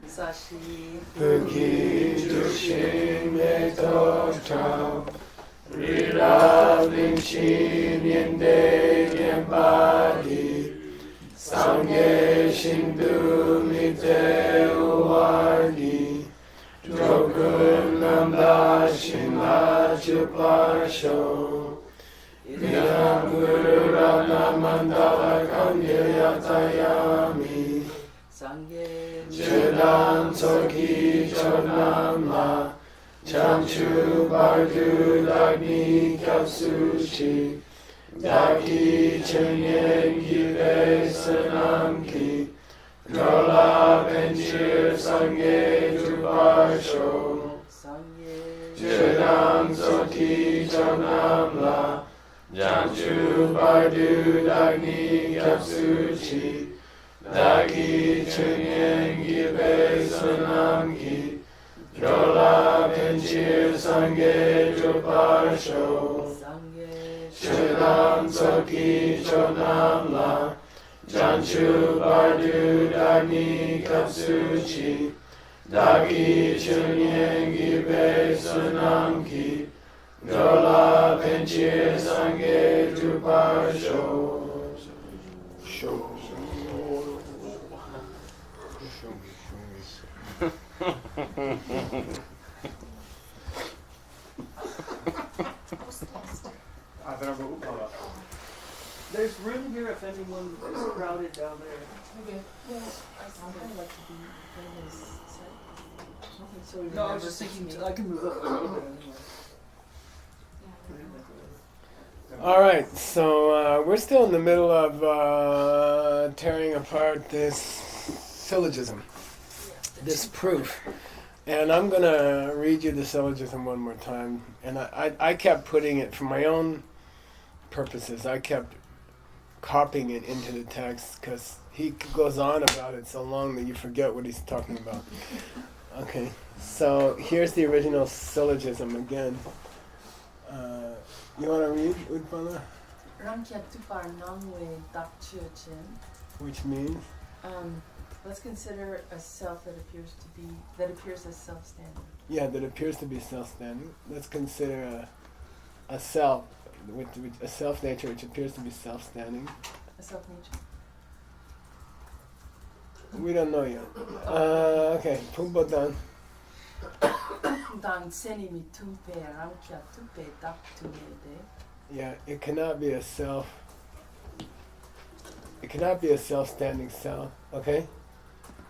Sashi Buki Jushime Tocho Rira Vinci Niende Gembadi Sangye Shindu Mite Uwagi Drogun Namba Shinla Chupasho Idam Guru Rana Mandala Kanya Yatayami Sangye Chedam Soki Chodam La Chamchu Bardu Dagni Kapsuchi Daki Chenyen Gibe Sanamki Drola Benchir Sangye Jupasho Sangye Chedam Soki Chodam La Chamchu Bardu Dagni Kapsuchi Daki Chunyen Gibe Sanamki Drola Benchir Sangye Jupasho Sangye Chedam Soki Chodam La Janchu Bardu Dagni Kapsuchi Daki Chunyen Gibe Sanamki Drola Benchir Sangye Jupasho There's room here if anyone is crowded down there. Okay. Well, I'd kind of like to be in this set. So we No, I was remember just thinking me. I can move up a little bit anyway. All right, so we're still in the middle of tearing apart this syllogism, this proof. And I'm going to read you the syllogism one more time. And I kept putting it for my own purposes. I kept copying it into the text because he goes on about it so long that you forget what he's talking about. Okay, so here's the original syllogism again. You want to read, Utpala? Ramkya tupar namwe dakchuchen. Which means? Let's consider a self that appears as self-standing. Yeah, that appears to be self-standing. Let's consider a self, a self-nature which appears to be self-standing. A self-nature. We don't know yet. Okay, Pumbo done. Dan seni mi tumpe ramkya tupe daktumede. Yeah, it cannot be a self. It cannot be a self-standing self. Okay,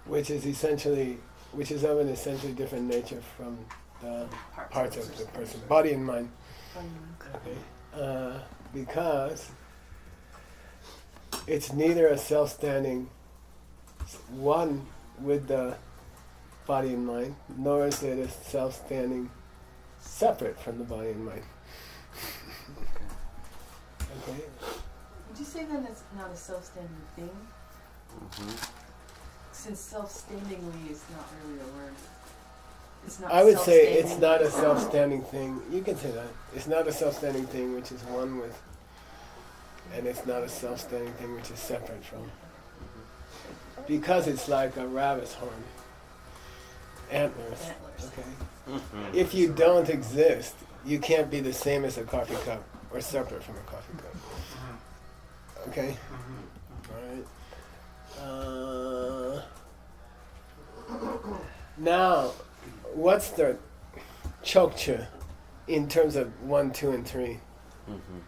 which is of an essentially different nature from the parts of the person, body and mind. Okay, because it's neither a self-standing one with the body and mind, nor is it a self-standing separate from the body and mind. Okay. Would you say then it's not a self-standing thing? Mm-hmm. Since self-standingly is not really a word. It's not I would say it's self-standing. not a self-standing thing. You can say that. It's not a self-standing thing which is one with, and it's not a self-standing thing which is separate from. Because it's like a rabbit's horn. Antlers. Okay. Mm-hmm. If you don't exist, you can't be the same as a coffee cup or separate from a coffee cup. Okay? Alright. Now, what's the chokcha in terms of 1, 2, and 3? Mm-hmm.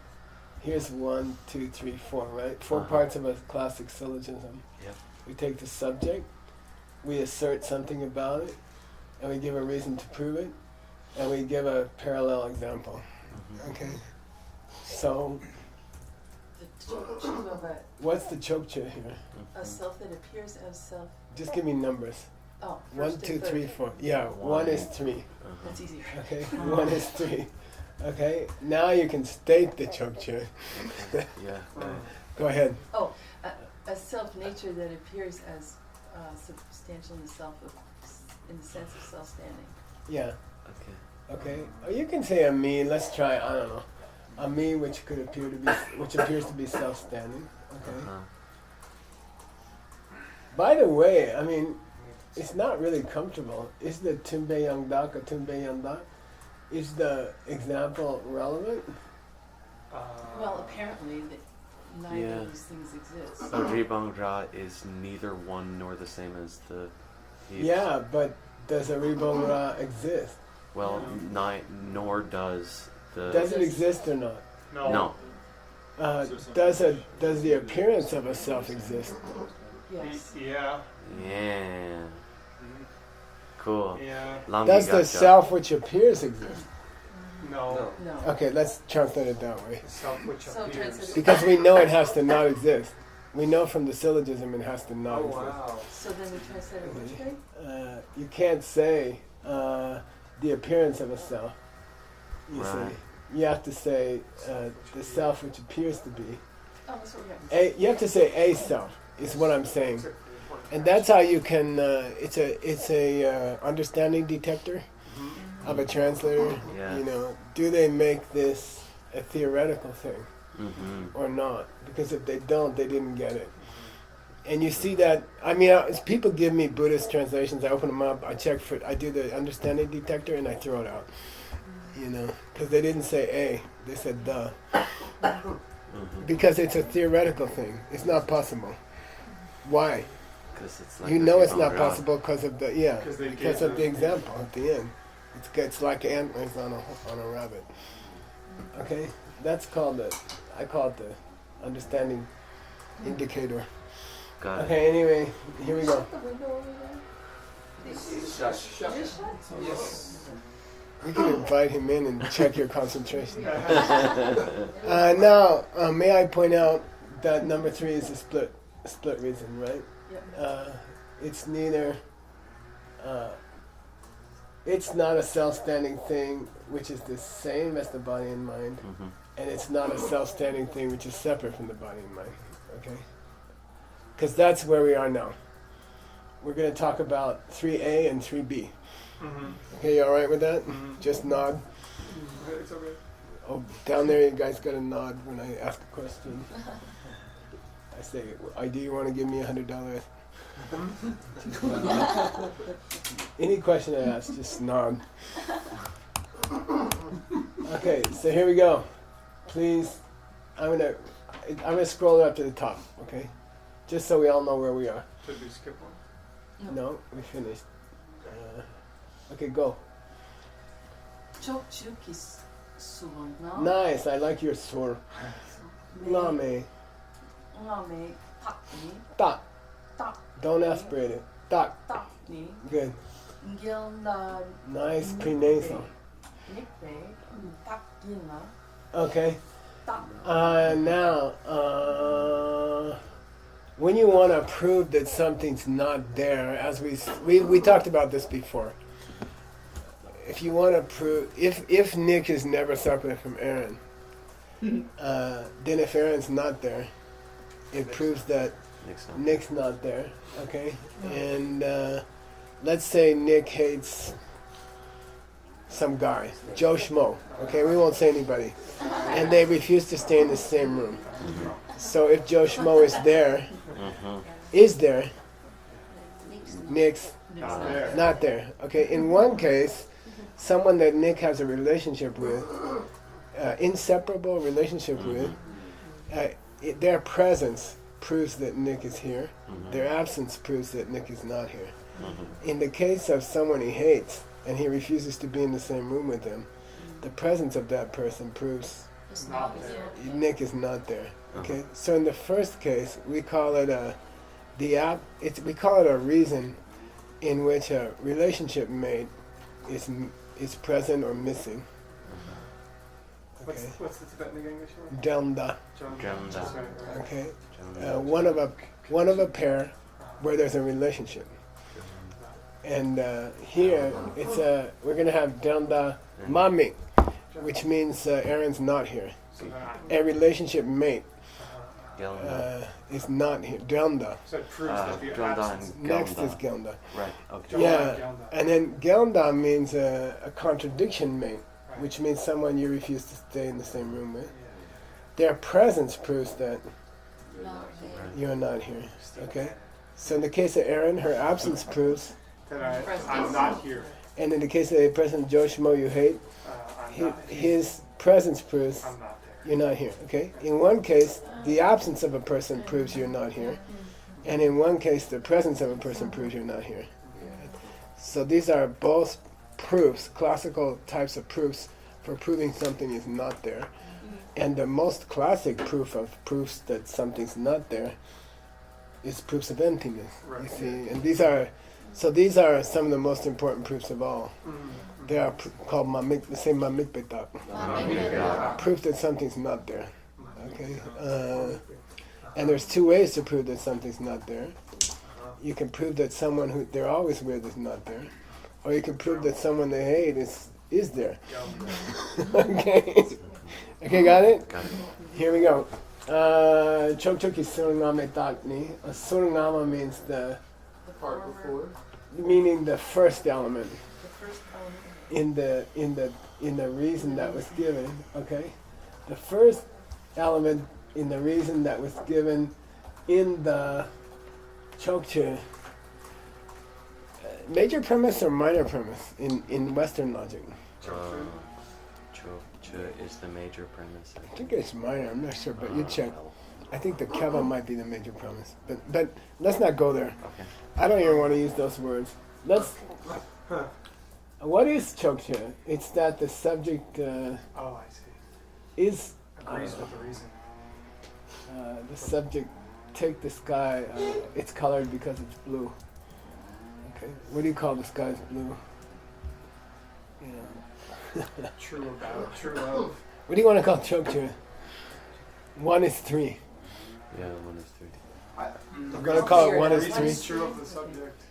Here's 1, 2, 3, 4, right? 4 parts of a classic syllogism. Yep. We take the subject, we assert something about it, and we give a reason to prove it, and we give a parallel example. Mm-hmm. Okay? So, The chokcha of what's the chokcha here? a self that appears as self. Just give me numbers. Oh, 1, first 2, and 3, third. 4. Yeah, 1 is 3. That's easy. Okay? 1 is 3. Okay? Now you can state the chokcha. Yeah. Go ahead. Oh, a self-nature that appears as substantial in the in the sense of self-standing. Yeah. Okay. Okay? Or you can say a me. Let's try, I don't know. A me which appears to be self-standing. Okay? Uh-huh. By the way, I mean, it's not really comfortable. Is the Tumbe Yangdak or Tumbe Yandak? Is the example relevant? Well, apparently, neither Yeah. of these things exist. A Ribang Ra is neither one nor the same as the heaps. Yeah, but does a Ribong Ra exist? Well, nor does the. Does it exist or not? No. Does the appearance of a self exist? Yes. Yeah. Yeah. Cool. Yeah. Lam Does the Gacha. self which appears exist? No. No. Okay, let's translate it that way. Self which So appears. translated. Because we know it has to not exist. We know from the syllogism it has to not Oh exist. wow. So then we translate it which way? You can't say the appearance of a self. You Right. see, you have to say the self which appears to be. Oh, that's what we have. You have to say a self. Is what I'm saying, and that's how you can. It's a understanding detector of a translator. Yeah. You know, do they make this a theoretical thing Mm-hmm. or not? Because if they don't, they didn't get it. And you see that. I mean, as people give me Buddhist translations, I open them up. I do the understanding detector, and I throw it out. You know, because they didn't say a, they said the. Mm-hmm. Because it's a theoretical thing. It's not possible. Why? Because it's like You the know it's Ribang not Ra. possible because of the because of the example at the end. It's like antlers on a rabbit. Okay, that's called I call it the understanding indicator. Got it. Okay, anyway, here we go. Shut the window over there? Is it shut? Yes. We can invite him in and check your concentration. Now, may I point out that number 3 is a split reason, right? Yep. It's neither. It's not a self-standing thing, which is the same as the body and mind, Mm-hmm. and it's not a self-standing thing, which is separate from the body and mind. Okay? Because that's where we are now. We're going to talk about 3A and 3B. Mm-hmm. Okay, you all right with that? Mhm. Just nod. It's okay. Oh, down there, you guys got to nod when I ask a question. I say, do you want to give me $100? Any question I ask, just nod. Okay, so here we go. Please, I'm gonna scroll up to the top. Okay, just so we all know where we are. Should we skip one? No, we finished. Okay, go. Chokchuki suwon Nice. I like your sword. Name. Ngame takni Tak. tak Don't aspirate it. Tak. takni Good. ngilna Nice prenasal. nikbe takina Okay. tak. Now, when you want to prove that something's not there, as we talked about this before. If you want to prove, if Nick is never separate from Aaron, then if Aaron's not there, it proves that Nick's not there. Okay, and let's say Nick hates some guy, Joe Schmo. Okay, we won't say anybody, and they refuse to stay in the same room. So if Joe Schmo is there, Nick's not there. Okay, in one case, someone that Nick has a relationship with, inseparable relationship with, their presence proves that Nick is here. Their absence proves that Nick is not here. In the case of someone he hates and he refuses to be in the same room with him, the presence of that person proves It's not there. Nick is not there. Okay, so in the first case, we call it we call it a reason in which a relationship mate is present or missing. Okay, What's the Tibetan English word? Delnda. Delnda. Okay, one of a pair where there's a relationship. And here we're gonna have Delnda Mami, which means Aaron's not here. A relationship mate is not here. Delnda. So it proves that the Delnda absence. and Next Gelda. is Gelda. Right, okay. Yeah, and then Gelda means a contradiction mate, which means someone you refuse to stay in the same room with. Their presence proves that Not there. you're not here. Okay? So in the case of Aaron, her absence proves Presence. I'm not here. And in the case of a person Joe Schmo you hate, I'm not his presence proves I'm not there. you're not here. Okay. In one case, the absence of a person proves you're not here, and in one case, the presence of a person proves you're not here. So these are both proofs, classical types of proofs for proving something is not there. And the most classic proof of proofs that something's not there is proofs of emptiness. You Right. see, and these are some of the most important proofs of all. They are called mamik, the same mamikbetak, proof that something's not there. Okay, and there's two ways to prove that something's not there. You can prove that someone who they're always with is not there, or you can prove that someone they hate is there. Okay, okay, got it. Got it. Here we go. Chokchoki surungame takni. Surungama means The Part former, before. meaning the first element the first element. in the reason that was given. Okay, the first element in the reason that was given in the Chokche. Major premise or minor premise in Western logic? Cho is the major premise. I think it's minor. I'm not sure, but you check. I think the keva might be the major premise, but let's not go there. Okay. I don't even want to use those words. Let's. What is chokche? It's that the subject Oh, I see. is Agrees with the reason. the subject. Take the sky. It's colored because it's blue. Okay. What do you call the sky's blue? Yeah. True about. True of. What do you want to call chokche? 1 is 3. Yeah, 1 is 3. I'm gonna call it 1 is Reason 3. is true of the subject.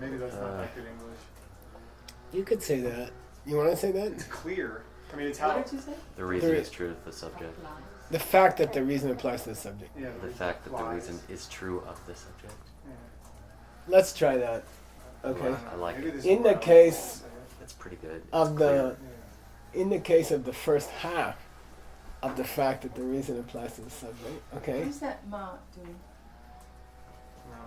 Maybe that's not that good English. You could say that. You want to say that? It's clear. I mean, it's What how. did you say? The reason There- is true of the subject. The fact that the reason applies to the subject. Yeah, The fact that the lies. reason is true of the subject. Yeah. Let's try that. Okay. I like Maybe it. this is In where the I was case gonna say That's pretty good. of It's the clear. in the case of the first half of the fact that the reason applies to the subject. What Okay. is that ma doing?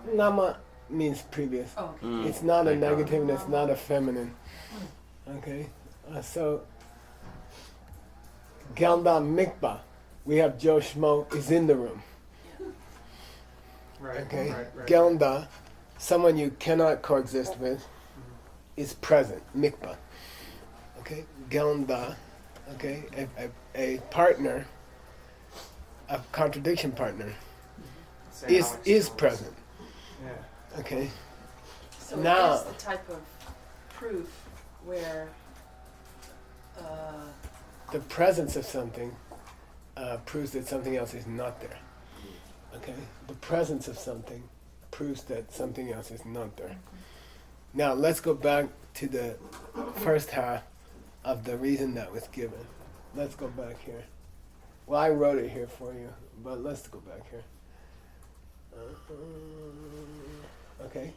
it. Nama means previous. Oh, okay. Mm, It's not a thank God. negative and it's not a feminine. Okay. So Gelda Mikba, we have Joe Schmo is in the room. Right. Okay. Right. Right. Gelda, someone you cannot coexist with, is present. Mikba. Okay. Gelda, okay, a partner, a contradiction partner, Say how is it's present. Yeah. Okay. So Now- it's the type of proof where The presence of something proves that something else is not there. Okay? The presence of something proves that something else is not there. Now let's go back to the first half of the reason that was given. Let's go back here. Well, I wrote it here for you, but let's go back here. Okay?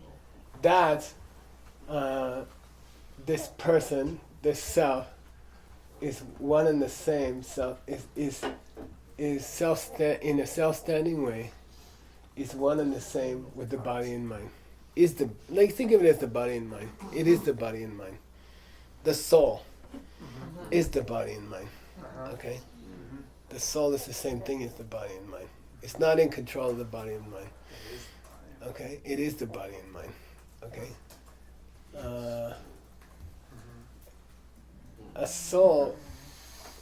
That this person, this self, is one and the same self, is self in a self-standing way, is one and the same with the body and mind. Is the like think of it as the body and mind. It is the body and mind. The soul is the body and mind. Uh-huh. Okay? The soul is the same thing as the body and mind. It's not in control of the body and mind. Okay? It is the body and mind. Okay? A soul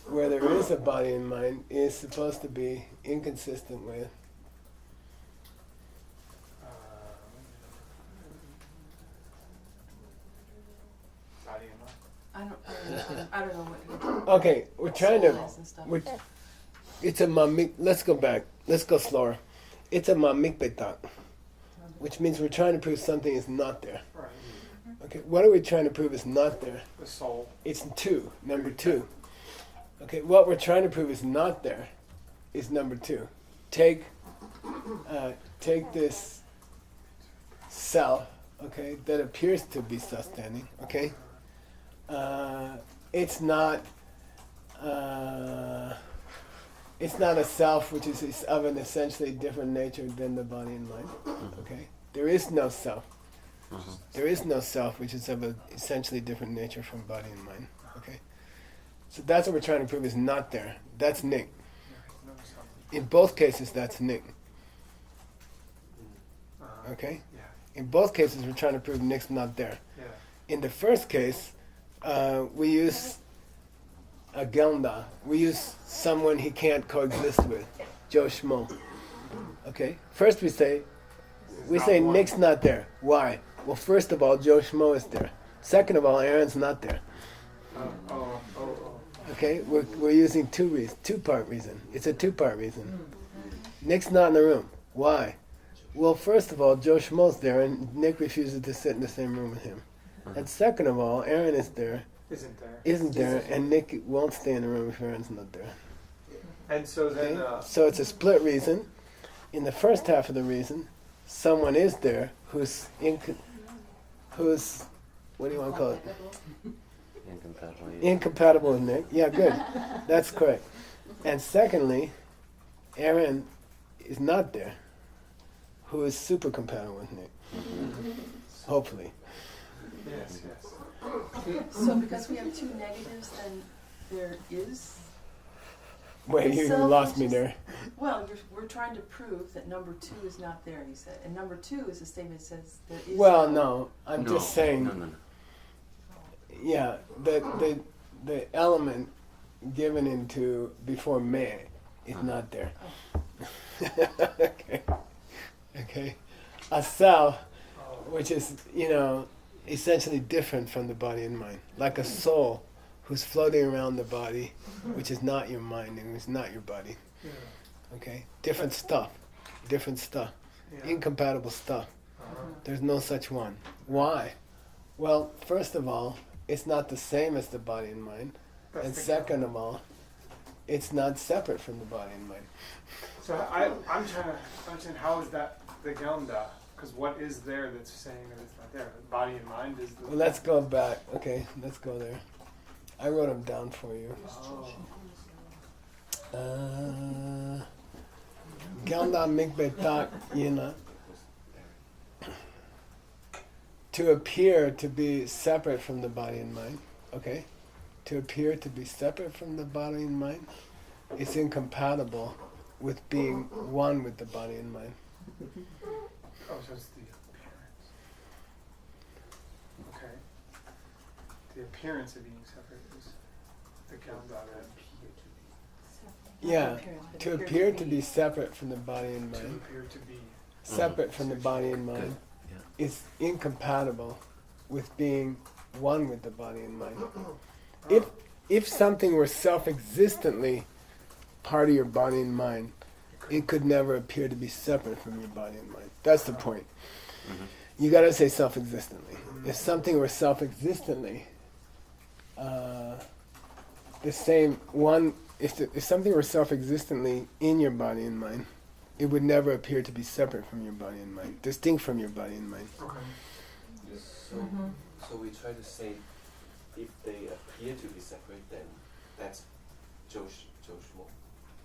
where there is a body and mind is supposed to be inconsistent with Body and mind. I don't know what okay, we're trying soul to is and stuff. it's a mamik let's go back. Let's go slower. It's a mamikbetak, which means we're trying to prove something is not there. Right. Okay, what are we trying to prove is not there? The soul. It's 2, number 2. Okay, what we're trying to prove is not there is number 2. Take this self, okay, that appears to be self-standing, okay? It's not a self which is of an essentially different nature than the body and mind, okay? There is no self Uh-huh. There is no self which is of an essentially different nature from body and mind. Okay? So that's what we're trying to prove is not there. That's Nick. No self. In both cases, that's Nick. Okay? Yeah. In both cases, we're trying to prove Nick's not there. Yeah. In the first case, we use a Gelda. We use someone he can't coexist with, Joe Schmo. Okay? First we say Not one. Nick's not there. Why? Well, first of all, Joe Schmo is there. Second of all, Aaron's not there. Oh. Okay? We're using two-part reason. It's a two-part reason. Nick's not in the room. Why? Well, first of all, Joe Schmo's there, and Nick refuses to sit in the same room with him. And second of all, Aaron is there, Isn't there? and Nick won't stay in the room if Aaron's not there. And so then, Okay? So it's a split reason. In the first half of the reason, someone is there who's what do you want to call it? Incompatible. Incompatible with Nick. Yeah, good. That's correct. And secondly, Aaron is not there, who is super compatible with Nick. Hopefully. yes. So because we have two negatives, then there is. Wait, you lost me there. Well, we're trying to prove that number two is not there, he said. And number two is a statement that says there is. Well, no, I'm No, just saying. No. Yeah, the element given into before may is not there. Okay. A self, which is, essentially different from the body and mind. Like a soul who's floating around the body, which is not your mind and is not your body. Yeah. Okay? Different stuff. Yeah. Incompatible stuff. There's no such one. Why? Well, first of all, it's not the same as the body and mind. That's And the second of all, it's not separate from the body and mind. So I'm trying to understand how is that the Gelda? Because what is there that's saying that it's not there? The body and mind is the. Well, let's go back. Okay, let's go there. I wrote them down for you. Oh. Gelda mikbetak yina. To appear to be separate from the body and mind. Okay? To appear to be separate from the body and mind is incompatible with being one with the body and mind. Oh, so it's the appearance. Okay. The appearance of being separate is the Gelda then. Yeah, to appear to be separate from the body and To mind, appear to be. separate from the body and mind, Yeah. is incompatible with being one with the body and mind. Oh. If something were self-existently part of your body and mind, it could never appear to be separate from your body and mind. That's the point. You got to say self-existently. If something were self-existently the same one, if something were self-existently in your body and mind, it would never appear to be separate from your body and mind, distinct from your body and mind. Okay. So we try to say if they appear to be separate, then that's Joshua.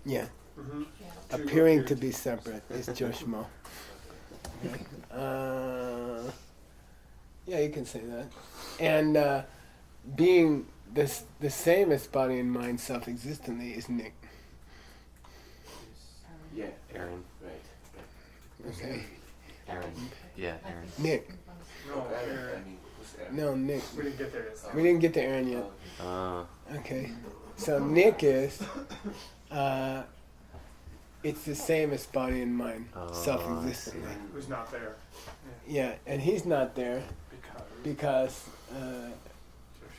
Yeah, Mm-hmm. appearing to be separate is Joshmo. Yeah, you can say that. And being the same as body and mind self-existently is Nick. Yeah, Aaron. right. Okay. Aaron. Yeah, Aaron. Nick. No, Aaron. Aaron. I mean, who's Aaron? No, Nick. We didn't get there yet. We didn't get to Aaron yet. Okay. So Nick is, it's the same as body and mind, Oh, self-existently. Who's not there? Yeah, and he's not there because So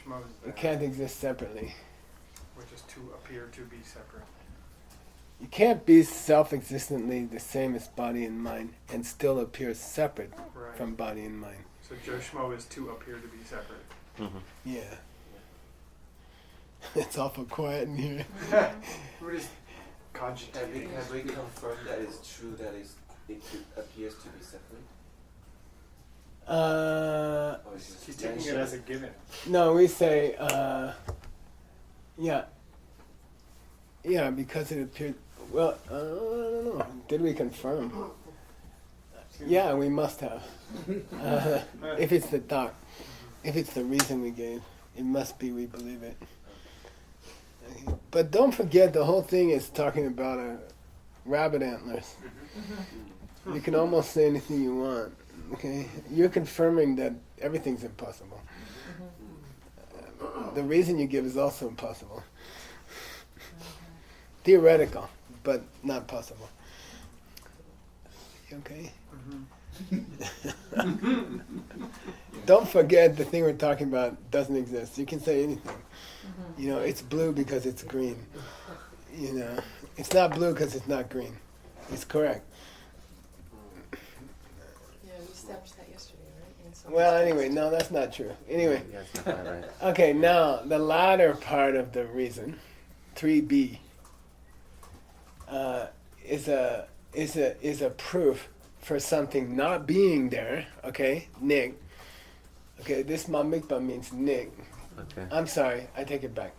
Schmo's there, it can't exist separately. which is to appear to be separate. You can't be self-existently the same as body and mind and still appear separate Right. from body and mind. So Joe Schmo is to appear to be separate. Yeah. It's awful quiet in here. We're just cogitating. Have we confirmed that it's true that appears to be separate? Or is it just He's taking it mentioned? as a given. No, we say, yeah, because it appeared. Well, I don't know. Did we confirm? Yeah, we must have. If it's the thought, if it's the reason we gave, it must be we believe it. Okay. But don't forget, the whole thing is talking about rabbit antlers. You can almost say anything you want. Okay, you're confirming that everything's impossible. The reason you give is also impossible. Theoretical, but not possible. You okay? Don't forget the thing we're talking about doesn't exist. You can say anything. You know, it's blue because it's green. You know, it's not blue because it's not green. It's correct. Yeah, we established that yesterday, right? In some Well, respects. anyway, no, that's not true. Anyway, Yeah, it's not quite right. okay, now the latter part of the reason, 3b, is a proof for something not being there. Okay, Nick. Okay, this mamikpa means Nick. Okay. I'm sorry, I take it back.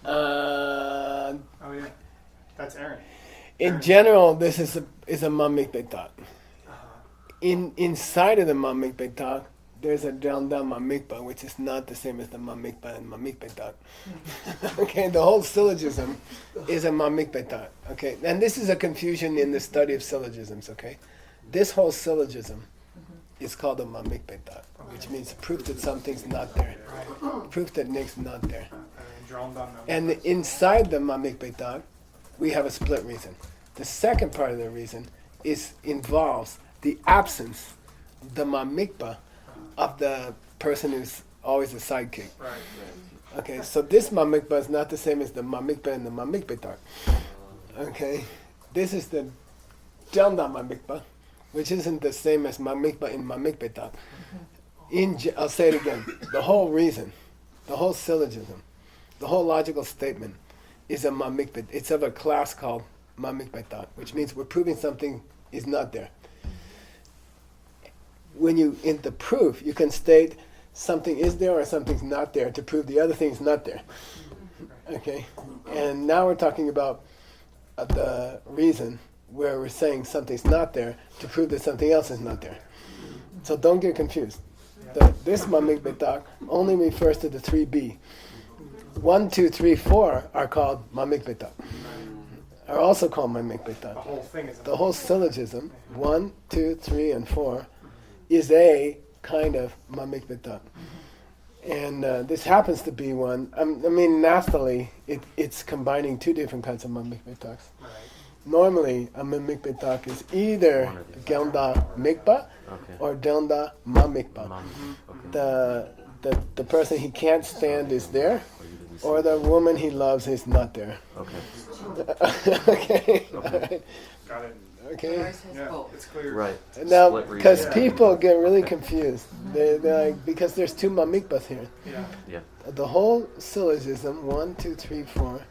Oh yeah, that's Aaron. In general, this is a mamikpa thought. Uh-huh. Inside of the mamikpa thought, there's a Janda mamikpa, which is not the same as the mamikpa and mamikpa thought. Okay, the whole syllogism is a mamikpa thought. Okay, and this is a confusion in the study of syllogisms. Okay, this whole syllogism is called a mamikpa thought, which means proof that something's not there, proof that Nick's not there. Drawn down them. And inside the mamikpa thought, we have a split reason. The second part of the reason involves the absence, the mamikpa, of the person who's always a sidekick. Right. Okay, so this mamikpa is not the same as the mamikpa and the mamikpa thought. Okay, this is the janda mamikpa, which isn't the same as mamikpa in mamikpa thought. I'll say it again. The whole reason, the whole syllogism, the whole logical statement is a mamikpa. It's of a class called mamikpa thought, which means we're proving something is not there. When you, in the proof, you can state something is there or something's not there to prove the other thing's not there. Okay? And now we're talking about the reason where we're saying something's not there to prove that something else is not there. So don't get confused. This mamikpa thought only refers to the 3b. 1, 2, 3, 4 are called mamikpa thought. Are also called mamikpa thought. The whole thing is. The whole syllogism, 1, 2, 3, and 4, is a kind of mamikpa thought. And this happens to be one. I mean, nastily, it's combining two different kinds of mamikpa thoughts. Right. Normally, a mamikpa thought is either One of these. gelda mikpa Okay. or gelda mamikpa. Mom. Okay. The person he can't stand is there, Or you didn't say or the woman he loves is not there. Okay. Okay. Alright. Got it. Okay. Ours has Yeah, both. it's clear. Right. Now, Split reason. because Yeah. people get really confused, they're like, because there's two mamikpas here. Yeah. Yeah. The whole syllogism, 1, 2, 3, 4,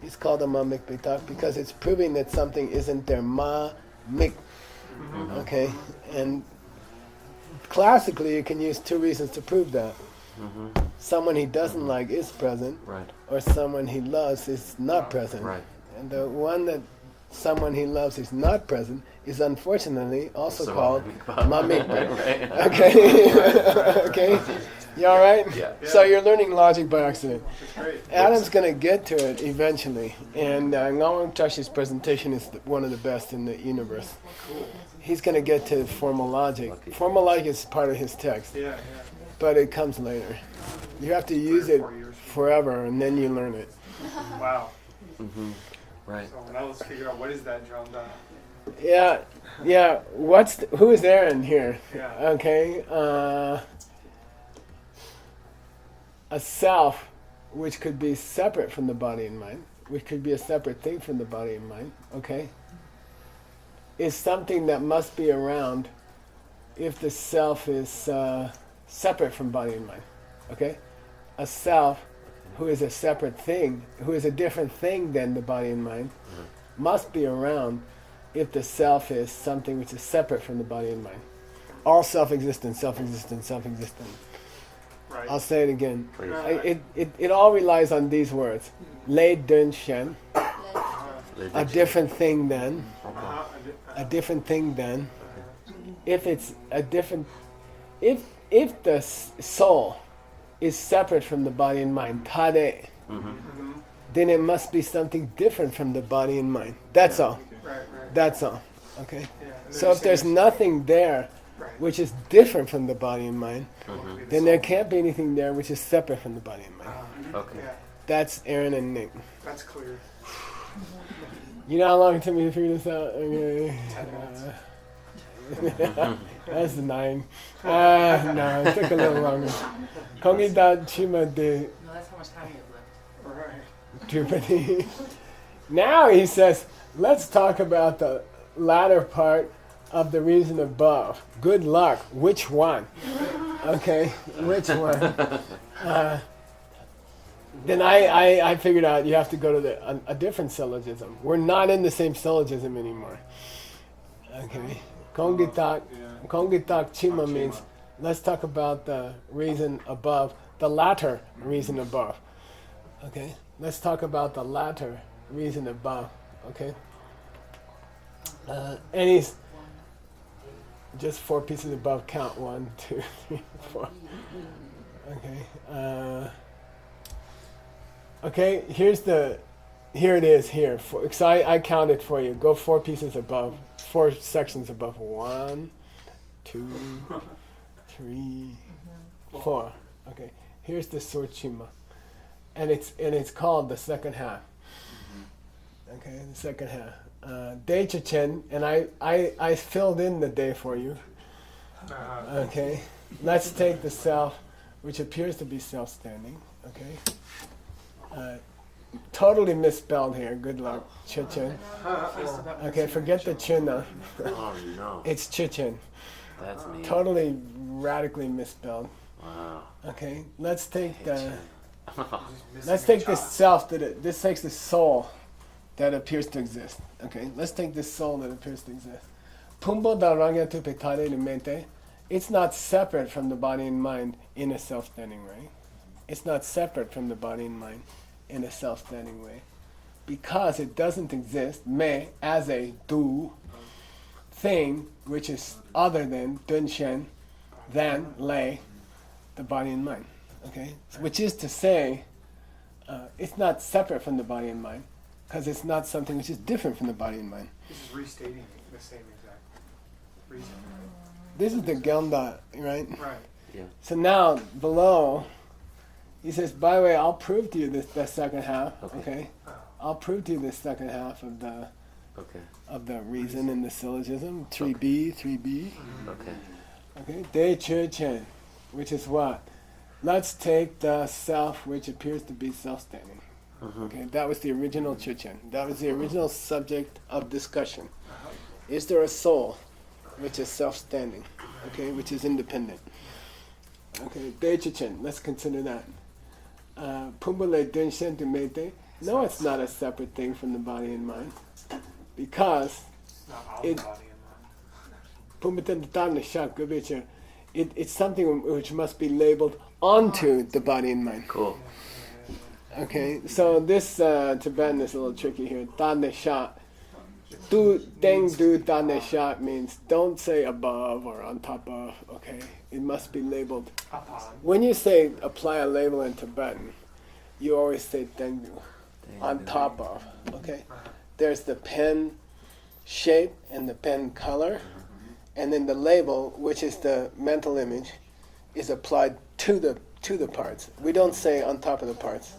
is called a mamikpa thought because it's proving that something isn't there. Ma-mik. Okay? And classically, you can use two reasons to prove that. Mm-hmm. Someone he doesn't like is present, Right. or someone he loves is not present. Right. And the one that someone he loves is not present is unfortunately also So called mamikpa. Right. Okay? Okay? You alright? Yeah. So you're learning logic by accident. It's great. Adam's going to get to it eventually. And Ngawang Chashi's presentation is one of the best in the universe. He's going to get to formal logic. Lucky. Formal logic is part of his text, Yeah. but it comes later. You have to use it 4 years. forever and then you learn it. Wow. Mm-hmm. Right. So now let's figure out what is that drawn down. Yeah. Who is Aaron here? Yeah. Okay. A self, which could be separate from the body and mind, which could be a separate thing from the body and mind, okay, is something that must be around if the self is separate from body and mind, okay? A self who is a separate thing, who is a different thing than the body and mind, must be around if the self is something which is separate from the body and mind. All self-existent, self-existent, self-existent. Right. I'll say it again. Please. It all relies on these words. Lei dun shen, a different thing than, Uh-huh. a different thing than, if it's a different, if the soul is separate from the body and mind, tade, Mm-hmm. then it must be something different from the body and mind. That's all. Right, right. That's all. Okay. Yeah. And they're So just if there's saying nothing there right. which is different from the body and mind, Mhm. then there can't be anything there which is separate from the body and mind. Okay. Yeah, That's Aaron and Nick. that's clear. You know how long it took me to figure this out? Okay. 10 minutes. That's 9. No, it took a little longer. Kongi da chima de No, that's how much time you have left. Right. Jupiter. Now he says, let's talk about the latter part of the reason above. Good luck. Which one? Okay, which one? Then I figured out you have to go to a different syllogism. We're not in the same syllogism anymore. Okay. Kongitak chima means let's talk about the reason above, the latter reason above. Okay? Let's talk about the latter reason above. Okay? And he's just 4 pieces above. Count 1, 2, 3, 4. Okay. Okay. Here it is. Here. So I counted for you. Go 4 pieces above. 4 sections above. 1, 2, 3, 4. Okay. Here's the Surchima. And it's called the second half. Okay, the second half. Day Chichen, and I filled in the day for you. Okay. Let's take the self, which appears to be self-standing. Okay. Totally misspelled here. Good luck. Chichen. Okay, forget the chuna. Oh no. It's Chichen. That's me. Totally radically misspelled. Wow. Okay. Let's take the. Just Let's missing take a this chop. self this takes the soul that appears to exist. Okay, let's take this soul that appears to exist. Pumbo da rangya tu petare de mente. It's not separate from the body and mind in a self-standing way. It's not separate from the body and mind in a self-standing way. Because it doesn't exist, me, as a du thing, which is other than dunshen, than lei, the body and mind. Okay, which is to say, it's not separate from the body and mind, because it's not something which is different from the body and mind. This is restating the same exact reason. This is the Ganda, right? Right. Yeah. So now below, he says, by the way, I'll prove to you the second half. Okay. Okay, Oh. I'll prove to you the second half of Okay. the reason in the syllogism. 3b, 3b. Okay. Okay, De Che Chen, which is what? Let's take the self which appears to be self-standing. Mhm. Okay, that was the original Chichen. That was the original subject of discussion. Is there a soul which is self-standing? Okay, which is independent. Okay, De Chichen, let's consider that. Pumbale Denshen to Mete. No, it's not a separate thing from the body and mind. Because It's not all It- the body and mind. it's something which must be labeled onto the body and mind. Cool. Okay, so this Tibetan is a little tricky here. Tane sha. Du deng du tane sha means don't say above or on top of. Okay, it must be labeled. Upon. When you say apply a label in Tibetan, you always say deng du on top of. Okay, there's the pen shape and the pen color, and then the label, which is the mental image, is applied to the parts. We don't say on top of the parts.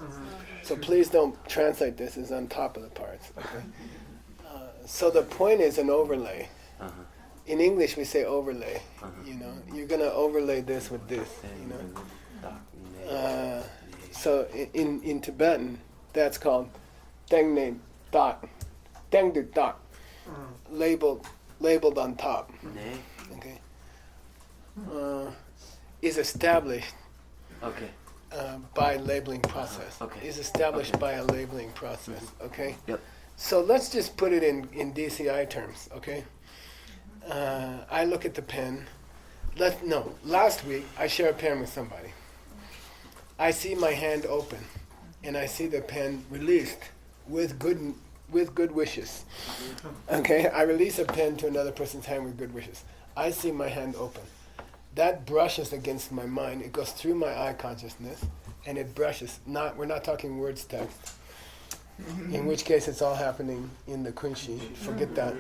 So please don't translate this as on top of the parts. Okay. So the point is an overlay. Uh-huh. In English we say overlay. Uh-huh. You know, you're gonna overlay this with this. You know. So in Tibetan, that's called tengne dak, tengdu dak, labeled on top. Ne? Okay. Is established Okay. by labeling process. Okay. Is established Okay. by a labeling process. Okay. Yep. So let's just put it in DCI terms. Okay. I look at the pen. Last week I share a pen with somebody. I see my hand open, and I see the pen released with good wishes. Okay, I release a pen to another person's hand with good wishes. I see my hand open. That brushes against my mind. It goes through my eye consciousness, and it brushes. We're not talking words text. In which case, it's all happening in the kunshi. Forget that.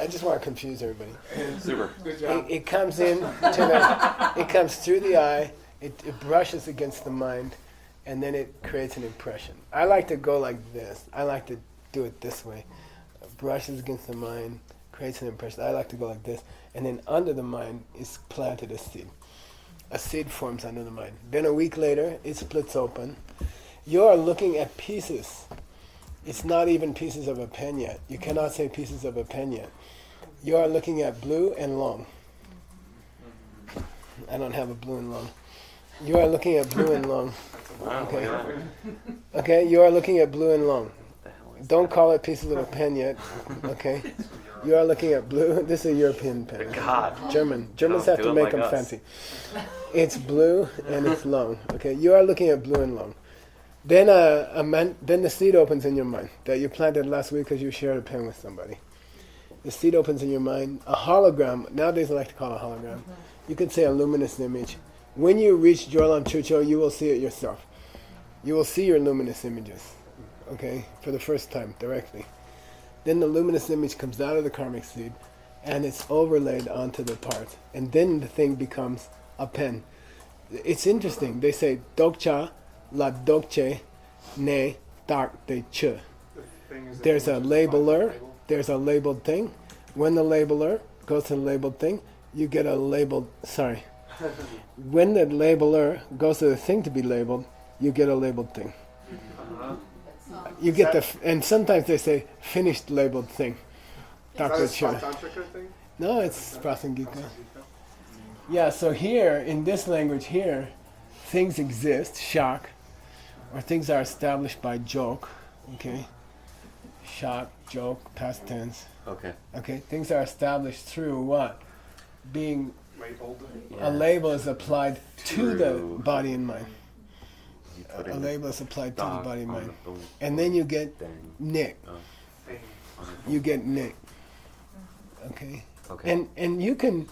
I just want to confuse everybody. Super. Good job. It comes in to it comes through the eye. It brushes against the mind, and then it creates an impression. I like to go like this. I like to do it this way. Brushes against the mind, creates an impression. I like to go like this, and then under the mind is planted a seed. A seed forms under the mind. Then a week later, it splits open. You are looking at pieces. It's not even pieces of a pen yet. You cannot say pieces of a pen yet. You are looking at blue and long. I don't have a blue and long. You are looking at blue and long. Wow. Okay. Yeah. Okay, you are looking at blue and long. The hell is Don't call it pieces of a pen yet. Okay? You are looking at blue. This is a European pen. God. German. Germans Don't have do to it make like them us. fancy. It's blue and it's long. Okay, you are looking at blue and long. Then then the seed opens in your mind that you planted last week because you shared a pen with somebody. The seed opens in your mind. A hologram. Nowadays I like to call it a hologram. You could say a luminous image. When you reach Jorlam Chucho, you will see it yourself. You will see your luminous images. Okay, for the first time directly. Then the luminous image comes out of the karmic seed, and it's overlaid onto the part, and then the thing becomes a pen. It's interesting. They say dokcha la dokche ne tak de ch. The thing is that There's you a just labeler. label. There's a labeled thing. When the labeler goes to the labeled thing, you get a labeled. Sorry. When the labeler goes to the thing to be labeled, you get a labeled thing. Uh-huh. You get and sometimes they say finished labeled thing. Is Dr. that a Chu. Svatantrika thing? No, it's Prasangika. Yeah, so here, in this language here, things exist, shock, or things are established by joke, okay? Shock, joke, past tense, Okay. okay? Things are established through what? Being, Labeled. Yeah. a label is applied to the True. body and mind. You put A in label is applied to the dog body and on mind. the boom, And then you get thing. nick. Thing. You get nick. Okay? Okay. And you can,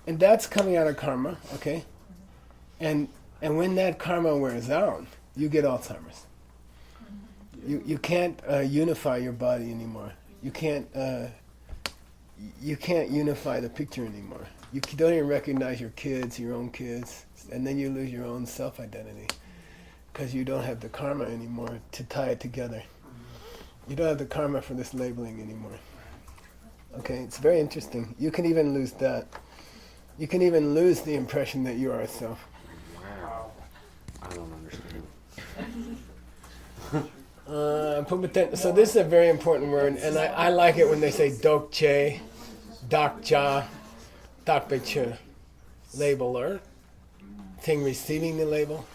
and that's coming out of karma, okay? And when that karma wears out, you get Alzheimer's. You can't unify your body anymore. You can't unify the picture anymore. You don't even recognize your kids, your own kids, and then you lose your own self-identity because you don't have the karma anymore to tie it together. You don't have the karma for this labeling anymore. Okay, it's very interesting. You can even lose that. You can even lose the impression that you are a self. Wow. I don't understand. So this is a very important word, and I like it when they say dokche, dakcha, dakpeche, labeler, thing receiving the label,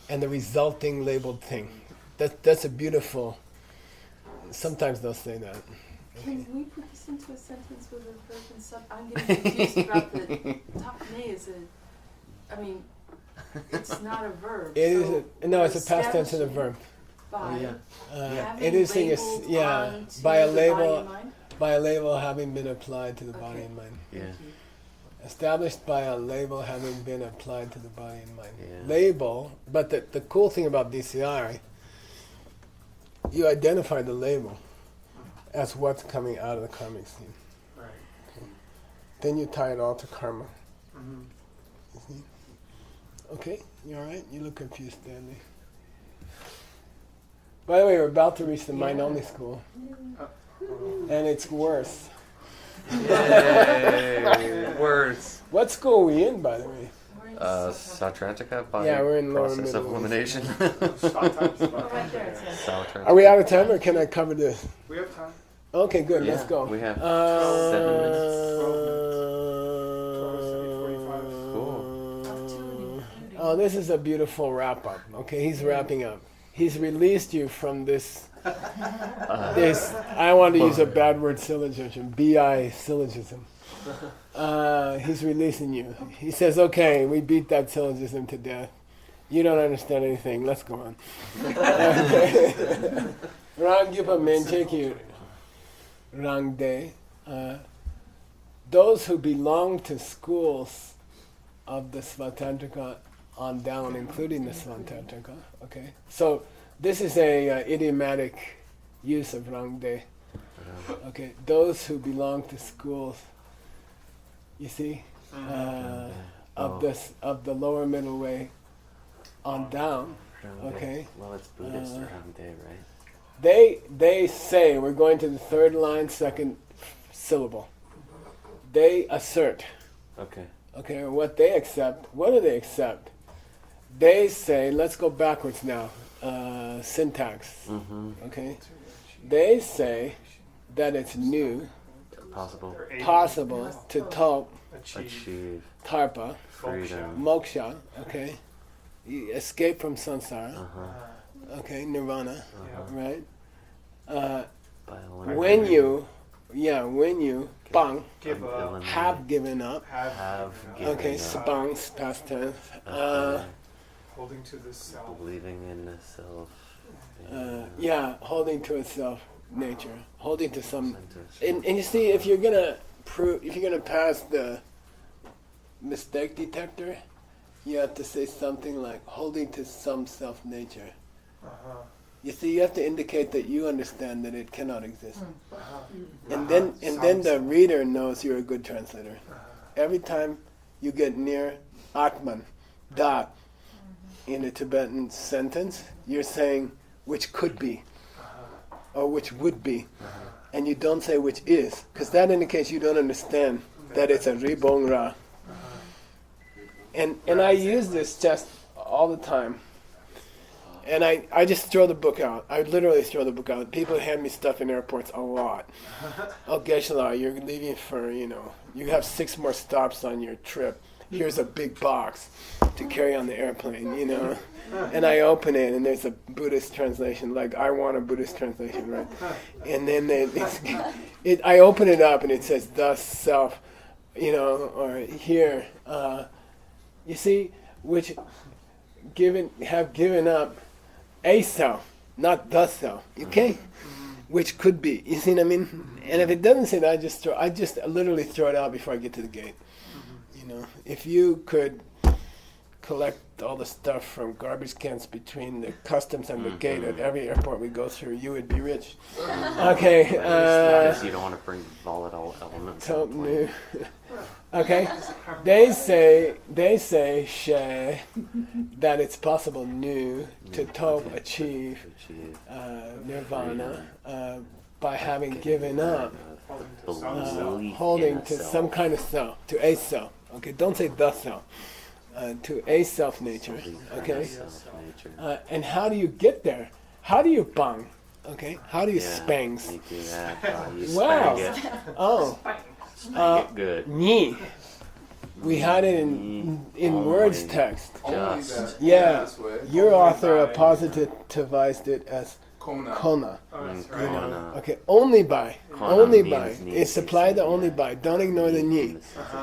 and the resulting labeled thing. That's a beautiful. Sometimes they'll say that. Can we put this into a sentence with a verb and sub? I'm getting confused about the top ne is a. I mean, it's not a verb. It so is no, it's a past tense of the verb. by having It is saying labeled onto by a the body label, and mind? by a label having been applied to the body Okay. and mind. Yeah. Established by a label having been applied to the body and mind. Yeah. Label, but the cool thing about DCI, you identify the label as what's coming out of the karmic scene. Right. Then you tie it all to karma. Mm-hmm. You see? Okay, you all right? You look confused, Stanley. By the way, we're about to reach the mind-only school, and it's worse. Yay! Words. What school are we in, by the way? We're in Satrantika by Yeah, we're in lower process of middle. elimination. Oh, right there it says. Satrantika. Are we out of time, or can I cover this? We have time. Okay, good. Let's Yeah, go. we have 7 Up to and including. Oh, this is a beautiful wrap up. Okay, he's wrapping up. He's released you from this. This I want to use a bad word syllogism, bi syllogism. He's releasing you. He says, "Okay, we beat that syllogism to death. You don't understand anything. Let's go on." Rang yupa menchekyu rang de those who belong to schools of the Svatantrika on down, including the Svatantrika. Okay, so this is a idiomatic use of Rangde. Okay, those who belong to schools. You see, of the lower middle way on down. Okay. Well, it's Buddhist around day, right? They say, we're going to the third line, second syllable. They assert. Okay. Okay, or what they accept. What do they accept? They say, let's go backwards now. Syntax. Mm-hmm. Okay. They say that it's new, Possible. possible to talk Achieve tarpa, freedom. moksha. Okay. Escape from samsara. Uh-huh. Okay, nirvana. Uh-huh. Right. By eliminating- When you bang, Give up. eliminate- have given up. have given Okay, up, sabangs, past tense. Holding to the self. believing in the self. Holding to itself nature, holding to some. Centers. And you see, if you're gonna pass the mistake detector, you have to say something like holding to some self nature. Uh-huh. You see, you have to indicate that you understand that it cannot exist, Uh-huh. and then the reader knows you're a good translator. Every time you get near Atman, Da, in a Tibetan sentence, you're saying which could be, or which would be, and you don't say which is, because that indicates you don't understand that it's a Ribong Ra. And I use this just all the time. And I just throw the book out. I literally throw the book out. People hand me stuff in airports a lot. Oh, Geshe-la, you're leaving for, you have 6 more stops on your trip. Here's a big box to carry on the airplane, And I open it, and there's a Buddhist translation, like I want a Buddhist translation, right? And then I open it up, and it says, thus self, or here, you see, which have given up a self, not the self, okay? Which could be, you see what I mean? And if it doesn't say that, I just literally throw it out before I get to the gate. If you could collect all the stuff from garbage cans between the customs and the gate at every airport we go through, you would be rich. Okay. You don't want to bring volatile elements. So, on the plane. okay. They say she, that it's possible to achieve Achieve nirvana by having given up belief holding in to self. some kind of self, to a self. Okay, don't say the self. To a self nature. Belief in Okay. self nature. And how do you get there? How do you bang? Okay. How do you Yeah, spangs? You do that. You Wow. spank it. Oh, Spank it good. ni. We had it in words Only. text. Just. Yeah, your author positivized it as Kona. kona. Oh, that's Mm, right. kona. Okay, only by. Kona Only means by. need. It's supplied the only by. Don't ignore the ni.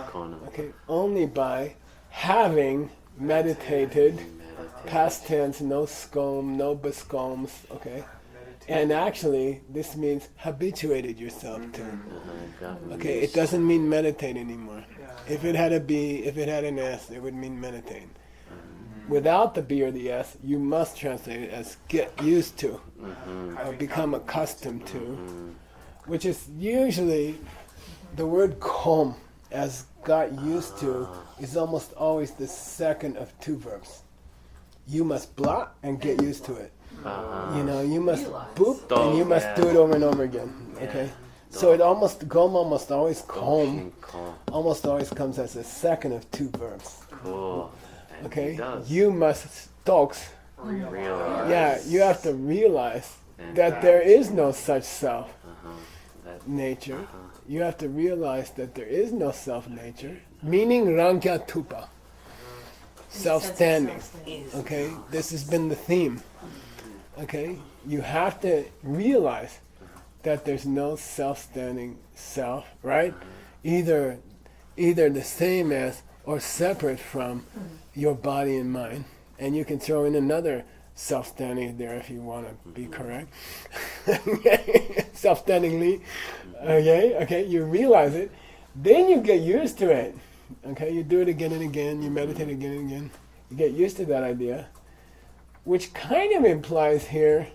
Kona. Okay, only by having meditated, Meditate. past tense, no scom, no bescoms, okay? And actually, this means habituated yourself to. Gotten Okay, it used. doesn't mean meditate anymore. Yeah. If it had an S, it would mean meditate. Without the B or the S, you must translate it as get used to, or become accustomed to, which is usually the word kom, as got used to, is almost always the second of 2 verbs. You must blah and get used to it. You must boop and you must do it over and over again. Okay? So it gom almost always kom, almost always comes as the second of 2 verbs. Cool. And Okay? he does. You must talks. Realize. Yeah, you have to realize And that there is no such self that, nature. You have to realize that there is no self nature, meaning rangya tupa, self-standing. Okay, this has been the theme. Okay, you have to realize that there's no self-standing self, right? Either the same as or separate from your body and mind, and you can throw in another self-standing there if you want to be correct. Self-standingly, okay, you realize it, Then you get used to it. Okay, you do it again and again, you meditate again and again. You get used to that idea, which kind of implies here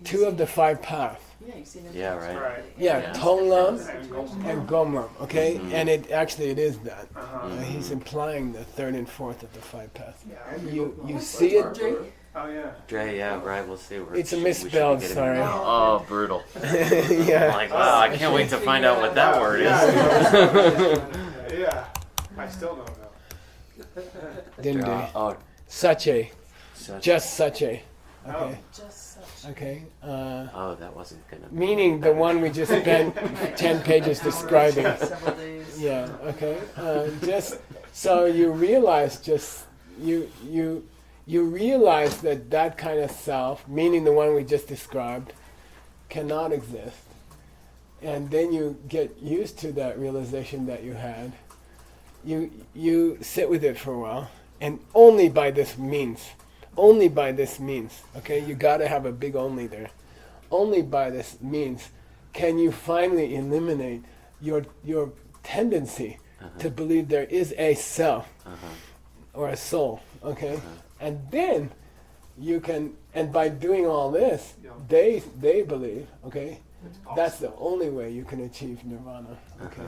two of the 5 paths. Yeah, you've seen it. Yeah, right. Right. Yeah, Yeah. Tonglam And Gomlam. and Gomlam, okay? Mhm. And it is that. Uh-huh. He's implying the 3rd and 4th of the 5 paths. Yeah. You see it? Drake? Oh yeah. Dre, yeah, right. We'll see. It's a we should be misspelled, getting- sorry. Oh, brutal. Yeah. Like, wow, I can't wait to find out what that word is. Yeah. I still don't know. Dinde. Oh, Sache. such. Just Sache. Oh. Okay. Just such. Okay. Oh, that wasn't gonna. Meaning the one we just spent 10 pages describing. Several days. Yeah. Okay. Just so you realize, you realize that kind of self, meaning the one we just described, cannot exist, and then you get used to that realization that you had. You sit with it for a while, and only by this means, okay, you got to have a big only there. Only by this means can you finally eliminate your tendency to believe there is a self or a soul, okay? And then you can, and by doing all this, Yeah. they believe, okay, that's the only way you can achieve nirvana. Okay.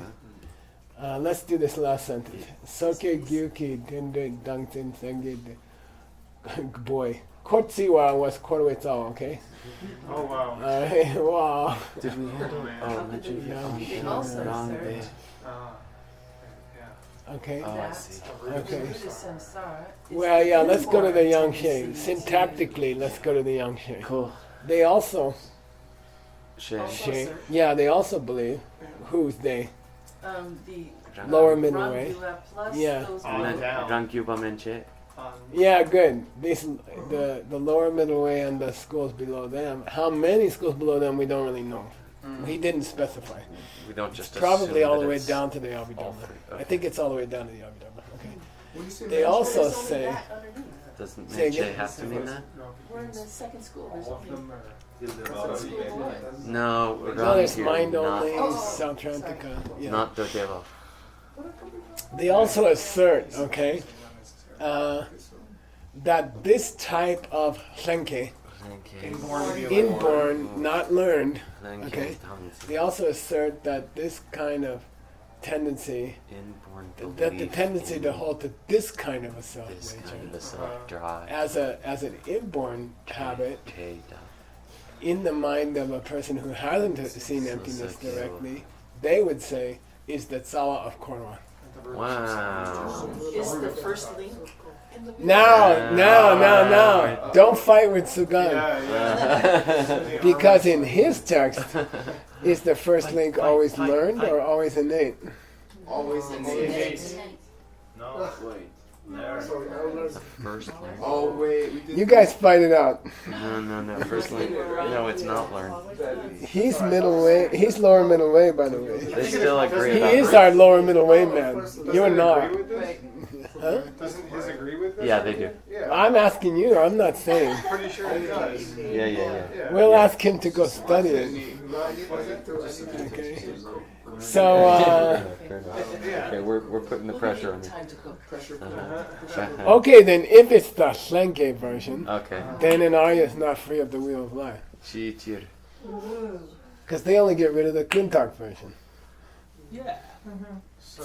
Let's do this last sentence. Soke gyuki dende dangten senge boy. Kortsiwa was korwetsao, okay? Oh wow. Wow. Did we handle? Oh, mention. They also Wrong assert bit. Yeah. Okay. Oh, I that see. Okay. the root of samsara is Well, yeah, let's go to the inborn Yangshe. tendency to- Syntactically, let's go to the Yangshe. Cool. They also, Shit. Also She, assert, yeah, they also believe. Who's they? the Lower middle way. Rangula plus Yeah. those On below. down. Rankyuba menche. Yeah, good. These, the lower middle way and the schools below them. How many schools below them, we don't really know. He didn't specify. We don't just Probably assume all that the way it's down to the all Abhidharma. three. I Okay. think it's all the way down to the Abhidharma. Okay. What do you say? They man? also There's only say, that underneath. Doesn't Say menche again? have to mean that? We're in the second school. There's All of only them are. what's that school boy? No, no, there's Rangyu, mind not, only, Oh, Sautrantika. Yeah. not Dodeva. They also assert, okay, that this type of Senke, inborn, not learned, okay, they also assert that this kind of tendency, Inborn that the belief tendency in to hold to this kind of a this self-nature, kind of a self-drive. as an inborn habit Keda. in the mind of a person who hasn't seen emptiness directly, they would say is the Tsawa of Korwa. Wow. Is the first link in the Now, don't fight with Sugan. Yeah. Because in his text, is the first link always learned or always innate? Always in the No, Wait. there. First link. Oh wait, we did. You guys fight it out. No. First link. No, it's not learned. He's middle way. He's lower middle way, by the way. They still agree He about is first. our lower middle way man. You're not. Huh? Doesn't his agree with this? Yeah, they do. Yeah. I'm asking you. I'm not saying. Pretty sure he does. Yeah. Yeah. We'll ask him to go study it. Okay. So, Fair enough. Okay, we're putting the pressure on you. Time to go. okay, then if it's the Slenke version, Okay. then an Arya is not free of the wheel of life. Chichir. Because they only get rid of the Kuntak version. Yeah. So,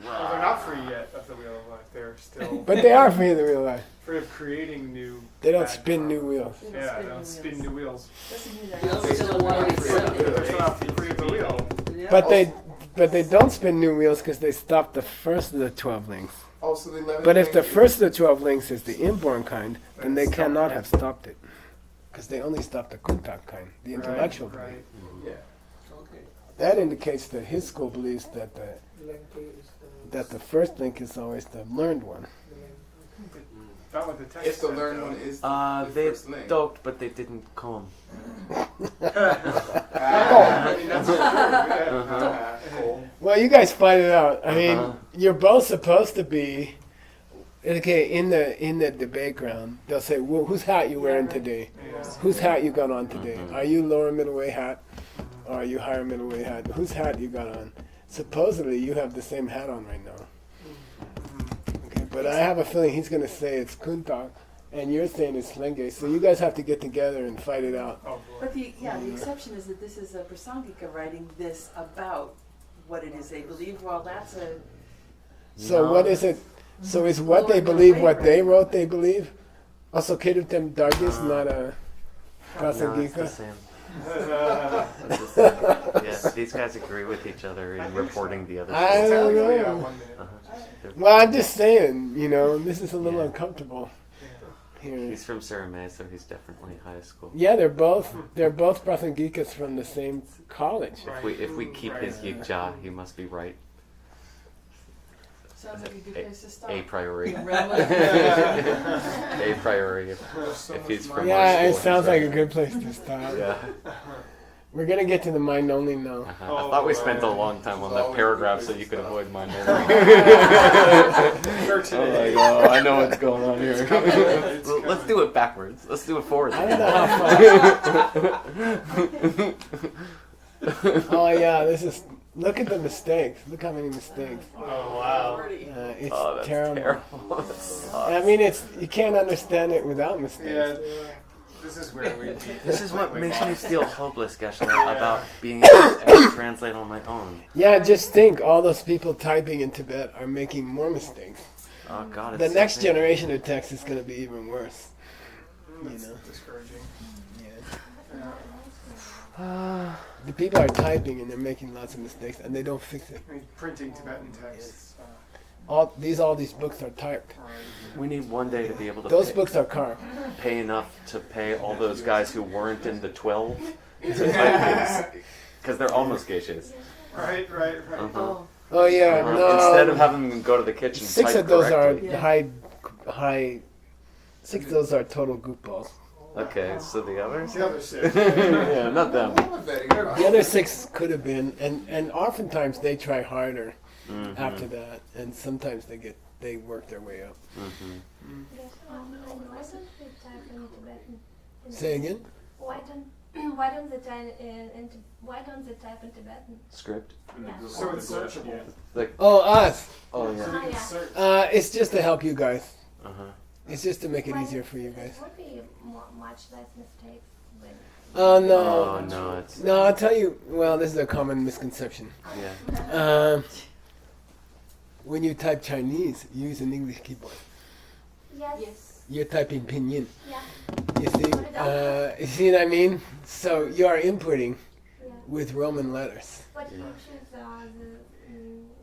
well, they're not free yet of the wheel of life. They're still But they are free of the wheel of life. free of creating new. They don't bad spin karma. new wheels. Yeah, they don't spin new wheels. Doesn't mean they're not still alive. They're not free of the wheel. But they don't spin new wheels because they stop the first of the 12 links. Oh, so the 11 But if the things- first of the 12 links is the inborn kind, then they cannot have stopped it. Because they only stopped the Kuntak kind, the intellectual kind. Right. Yeah. That indicates that his school believes that the first link is always the learned one. Not what the text If the said, learned though. one is They first link. stoked, but they didn't come. I mean, that's true. Yeah. Cool. Well, you guys fight it out. I mean, Uh-huh. you're both supposed to be. Okay, in the debate ground, they'll say, "Well, whose hat you wearing today? Yeah. Whose hat you got on today? Are you lower middle way hat, or you hire a middleweight hat. Whose hat you got on? Supposedly you have the same hat on right now. Okay, but I have a feeling he's going to say it's Kuntak, and you're saying it's Lenge. So you guys have to get together and fight it out. Oh boy. But the exception is that this is a Prasangika writing this about what it is they believe. Well, that's a So No. what is it? So is what they believe what they wrote they believe? Also, Kedutem Dargis, not a No, it's the Prasangika? same. It's the same. Yeah, these guys agree with each other in reporting the other I side. don't Technically, know. 1 minute. Uh-huh. Well, I'm just saying, you know, this is a little Yeah. uncomfortable here. He's from Suriname, so he's definitely high school. Yeah, they're both Prasangikas from the same college. If we keep his Yigja, he must be right. sounds like a good place to start. A priori. Rama. A priori. If he's from our Yeah, it school, sounds he's like a right. good place to start. Yeah. We're gonna get to the mind only now. Uh-huh. I thought we spent a long time on that paragraph so you could avoid mine. For Oh today. my god, I know what's going on here. It's coming. Let's do it backwards. Let's do it forwards. I don't know how far. Oh yeah, this is. Look at the mistakes. Look how many mistakes. Oh wow. It's Oh, that's terrible. That sucks. I mean, you can't understand it without mistakes. Yeah, this is where we. This is what makes me feel hopeless, Geshe, about being able to translate on my own. Yeah, just think, all those people typing in Tibet are making more mistakes. Oh god, it's The so next bad. generation of text is going to be even worse. That's You know. discouraging. Yeah. Yeah. The people are typing and they're making lots of mistakes and they don't fix it. I mean, printing Tibetan texts. All these books are typed. We need one day to be able to Those pay, books are carved. pay enough to pay all those guys who weren't in the 12 to type these. Because they're almost Geshes. Right. Uh-huh. Oh, Oh yeah, Uh-huh. no. Instead of having them go to the kitchen, 6 type of those correctly. are Yeah. high. 6 of those are total goopballs. Okay, so the others? The other shit. Yeah, not them. The other 6 could have been, and oftentimes they try harder Mhm. after that, and sometimes they work their way up. Mhm. Yes, why don't they type in Tibetan? Say again? Why don't they type in Tibetan? Script? Yeah. So it's searchable. Like, Oh, us. oh So yeah. we can yeah. search. It's just to help you guys. Uh-huh. It's just to make it Why easier for you guys. It would be much less mistakes when. Oh no. Oh no, it's No, I'll tell you. Well, this is a common misconception. yeah. When you type Chinese, you use an English keyboard. Yes. yes. You're typing pinyin. Yeah. You see what I mean? So you are inputting Yeah. with Roman letters. But Yeah. you choose the.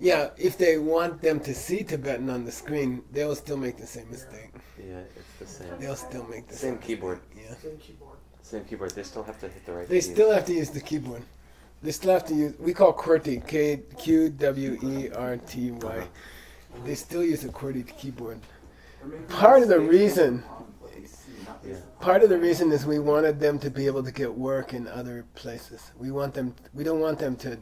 Yeah, if they want them to see Tibetan on the screen, they will still make the same mistake. Yeah, it's the same. They'll still make the Same same keyboard. mistake. Yeah. Same keyboard. They still have to hit the right They keys. still have to use the keyboard. They still have to use. We call QWERTY, QWERTY. They still use a QWERTY keyboard. Part of the reason is we wanted them to be able to get work in other places. We don't want them to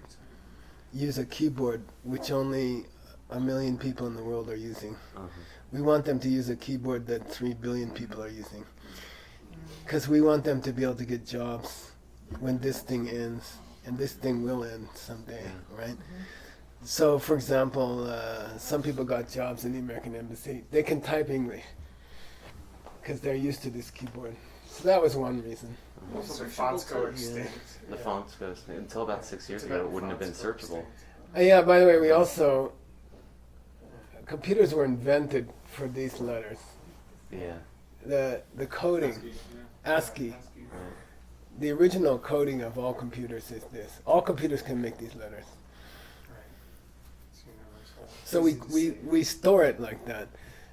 use a keyboard which only 1 million people in the world are using. Uh-huh. We want them to use a keyboard that 3 billion people are using. Because we want them to be able to get jobs when this thing ends. And this thing will end someday, right? So, for example, some people got jobs in the American Embassy. They can type English because they're used to this keyboard. So that was one reason. So fonts go extinct. The fonts goes until about 6 years ago. It wouldn't have been searchable. Yeah, by the way, we also... computers were invented for these letters. Yeah. The coding, ASCII. The original coding of all computers is this. All computers can make these letters. It's universal. So we store it like that.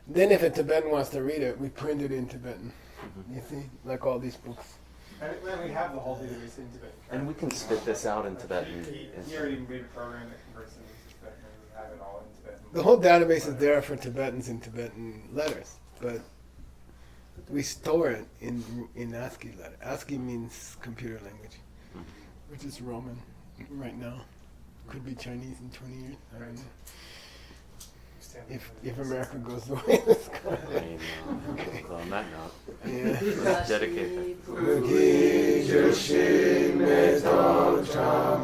Then if a Tibetan wants to read it, we print it in Tibetan. You see? Like all these books. And we have the whole database in Tibetan. And we can spit this out in Tibetan. You already made a program that converts it into Tibetan, and we have it all in Tibetan. The whole database is there for Tibetans in Tibetan letters, but we store it in ASCII letter. ASCII means computer language, which is Roman right now. Could be Chinese in 20 years. I don't know. If America goes the way it's going. I mean, Okay. well, on that note, Yeah. let's dedicate that. Fuki Jushi Metotram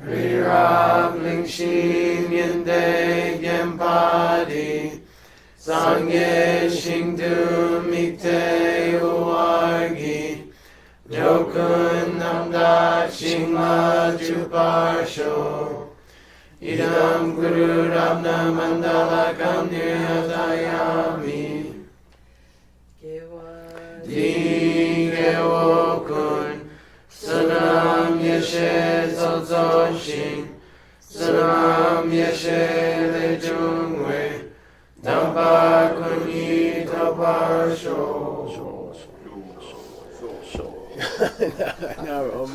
Rirab Lingshin Yende Gempadi Sangye Shingdu Mikte Uargi Jokun Namda Shingma Chuparsho Idam Guru Ramna Mandala Kamniyatayami Digewokun Sanam Yeshe Sozoshin Sanam Yeshe Lejungwe Dampa Kunyi Taparsho Now,